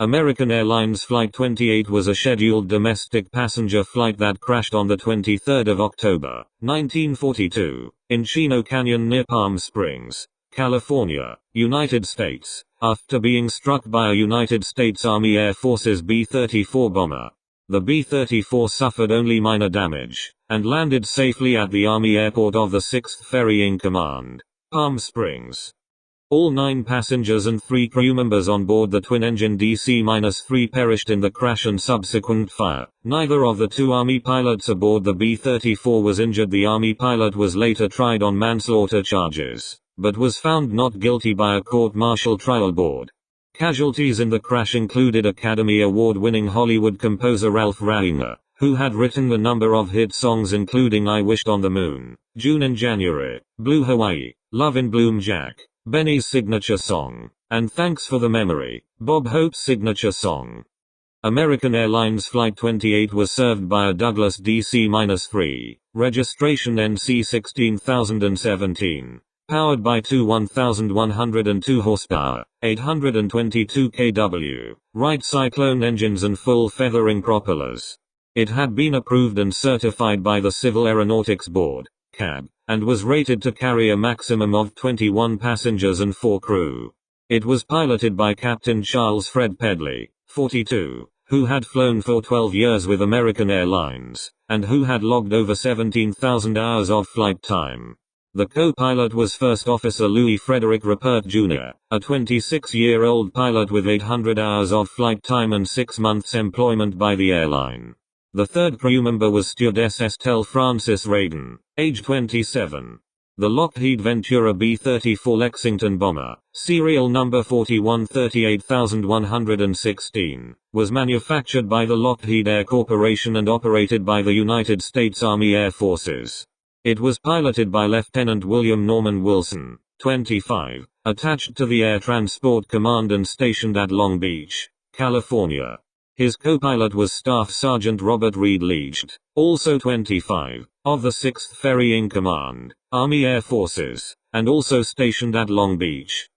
American Airlines Flight 28 was a scheduled domestic passenger flight that crashed on the 23rd of October, 1942, in Chino Canyon near Palm Springs, California, United States, after being struck by a United States Army Air Force's B-34 bomber. The B-34 suffered only minor damage, and landed safely at the Army Airport of the 6th Ferry in Command, Palm Springs. All 9 passengers and 3 crew members on board the twin-engine DC-3 perished in the crash and subsequent fire. Neither of the 2 Army pilots aboard the B-34 was injured. The Army pilot was later tried on manslaughter charges, but was found not guilty by a court-martial trial board. Casualties in the crash included Academy Award-winning Hollywood composer Ralph Reiner, who had written a number of hit songs including I Wished on the Moon, June and January, Blue Hawaii, Love in Bloom Jack, Benny's signature song, and Thanks for the Memory, Bob Hope's signature song. American Airlines Flight 28 was served by a Douglas DC-3, registration NC 16017, powered by 2 1,102 horsepower, 822 kW, Wright Cyclone engines and full feathering propellers. It had been approved and certified by the Civil Aeronautics Board, CAB, and was rated to carry a maximum of 21 passengers and 4 crew. It was piloted by Captain Charles Fred Pedley, 42, who had flown for 12 years with American Airlines, and who had logged over 17,000 hours of flight time. The co-pilot was First Officer Louis Frederick Ruppert Jr., a 26-year-old pilot with 800 hours of flight time and 6 months employment by the airline. The third crew member was stewardess Estelle Francis Reagan, age 27. The Lockheed Ventura B-34 Lexington bomber, serial number 4138116, was manufactured by the Lockheed Air Corporation and operated by the United States Army Air Forces. It was piloted by Lieutenant William Norman Wilson, 25, attached to the Air Transport Command and stationed at Long Beach, California. His co-pilot was Staff Sergeant Robert Reed Leach, also 25, of the 6th Ferry in Command, Army Air Forces, and also stationed at Long Beach.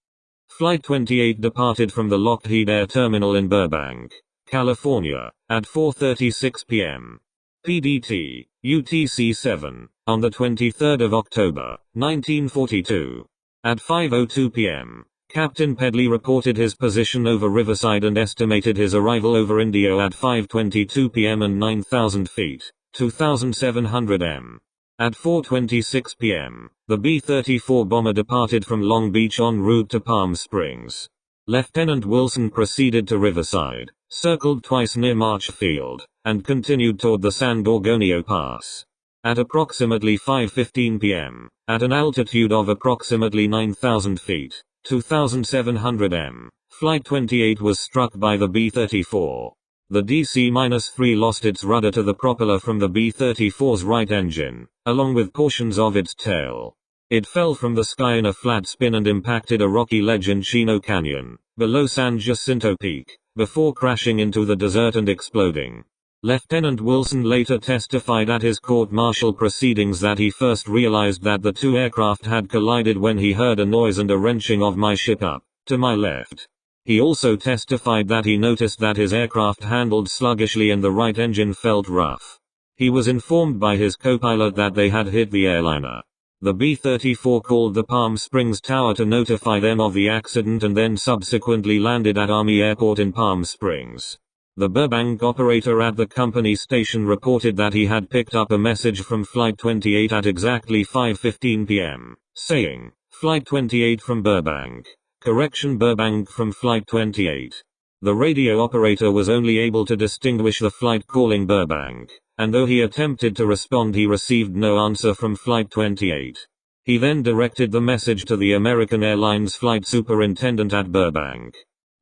Flight 28 departed from the Lockheed Air Terminal in Burbank, California, at 4:36 p.m. PDT, UTC-7, on the 23rd of October, 1942. At 5:02 p.m., Captain Pedley reported his position over Riverside and estimated his arrival over Indio at 5:22 p.m. and 9,000 feet, 2,700 m. At 4:26 p.m., the B-34 bomber departed from Long Beach en route to Palm Springs. Lieutenant Wilson proceeded to Riverside, circled twice near March Field, and continued toward the San Gorgonio Pass. At approximately 5:15 p.m., at an altitude of approximately 9,000 feet, 2,700 m, Flight 28 was struck by the B-34. The DC-3 lost its rudder to the propeller from the B-34's right engine, along with portions of its tail. It fell from the sky in a flat spin and impacted a rocky ledge in Chino Canyon, below San Jacinto Peak, before crashing into the desert and exploding. Lieutenant Wilson later testified at his court-martial proceedings that he first realized that the 2 aircraft had collided when he heard a noise and a wrenching of my ship up, to my left. He also testified that he noticed that his aircraft handled sluggishly and the right engine felt rough. He was informed by his co-pilot that they had hit the airliner. The B-34 called the Palm Springs Tower to notify them of the accident and then subsequently landed at Army Airport in Palm Springs. The Burbank operator at the company station reported that he had picked up a message from Flight 28 at exactly 5:15 p.m., saying, "Flight 28 from Burbank. Correction, Burbank from Flight 28." The radio operator was only able to distinguish the flight calling Burbank, and though he attempted to respond, he received no answer from Flight 28. He then directed the message to the American Airlines flight superintendent at Burbank.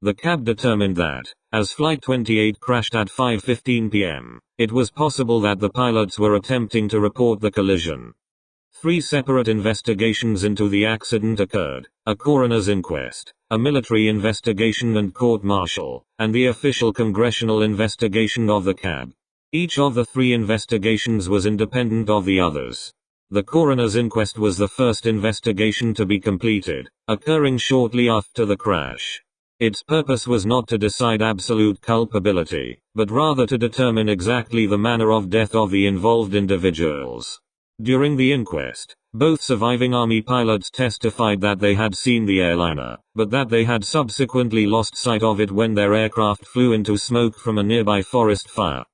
The cab determined that, as Flight 28 crashed at 5:15 p.m., it was possible that the pilots were attempting to report the collision. 3 separate investigations into the accident occurred: a coroner's inquest, a military investigation and court-martial, and the official congressional investigation of the cab. Each of the 3 investigations was independent of the others. The coroner's inquest was the first investigation to be completed, occurring shortly after the crash. Its purpose was not to decide absolute culpability, but rather to determine exactly the manner of death of the involved individuals. During the inquest, both surviving Army pilots testified that they had seen the airliner, but that they had subsequently lost sight of it when their aircraft flew into smoke from a nearby forest fire.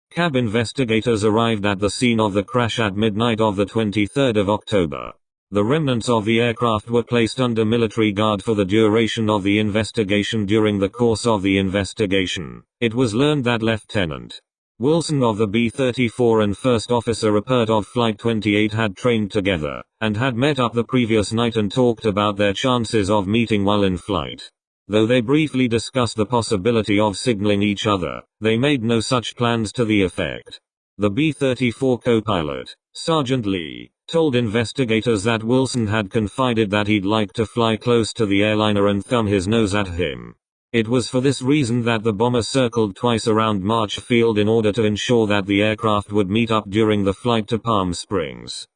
CAB investigators arrived at the scene of the crash at midnight of the 23rd of October. The remnants of the aircraft were placed under military guard for the duration of the investigation. During the course of the investigation, it was learned that Lieutenant Wilson of the B-34 and First Officer Rupert of Flight 28 had trained together, and had met up the previous night and talked about their chances of meeting while in flight. Though they briefly discussed the possibility of signaling each other, they made no such plans to the effect. The B-34 co-pilot, Sergeant Lee, told investigators that Wilson had confided that he'd like to fly close to the airliner and thumb his nose at him. It was for this reason that the bomber circled twice around March Field in order to ensure that the aircraft would meet up during the flight to Palm Springs.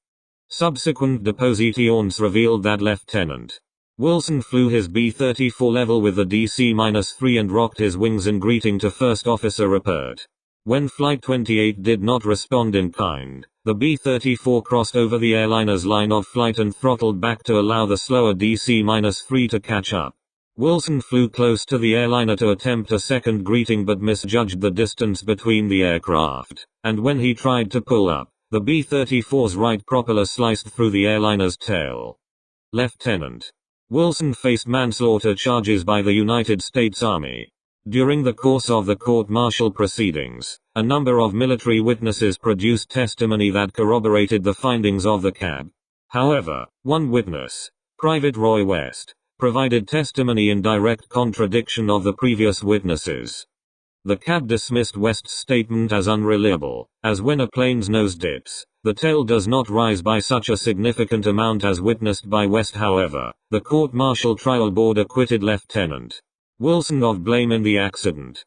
Subsequent depositions revealed that Lieutenant Wilson flew his B-34 level with the DC-3 and rocked his wings in greeting to First Officer Rupert. When Flight 28 did not respond in kind, the B-34 crossed over the airliner's line of flight and throttled back to allow the slower DC-3 to catch up. Wilson flew close to the airliner to attempt a second greeting but misjudged the distance between the aircraft, and when he tried to pull up, the B-34's right propeller sliced through the airliner's tail. Lieutenant Wilson faced manslaughter charges by the United States Army. During the course of the court-martial proceedings, a number of military witnesses produced testimony that corroborated the findings of the CAB. However, one witness, Private Roy West, provided testimony in direct contradiction of the previous witnesses. The CAB dismissed West's statement as unreliable, as when a plane's nose dips, the tail does not rise by such a significant amount as witnessed by West. However, the court-martial trial board acquitted Lieutenant Wilson of blame in the accident.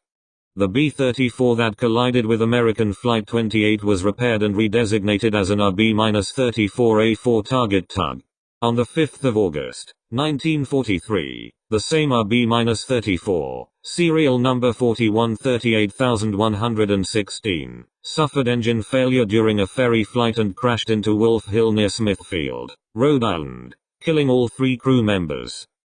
The B-34 that collided with American Flight 28 was repaired and redesignated as an RB-34A4 target tug. On the 5th of August, 1943, the same RB-34, serial number 4138116, suffered engine failure during a ferry flight and crashed into Wolf Hill near Smithfield, Rhode Island, killing all 3 crew members.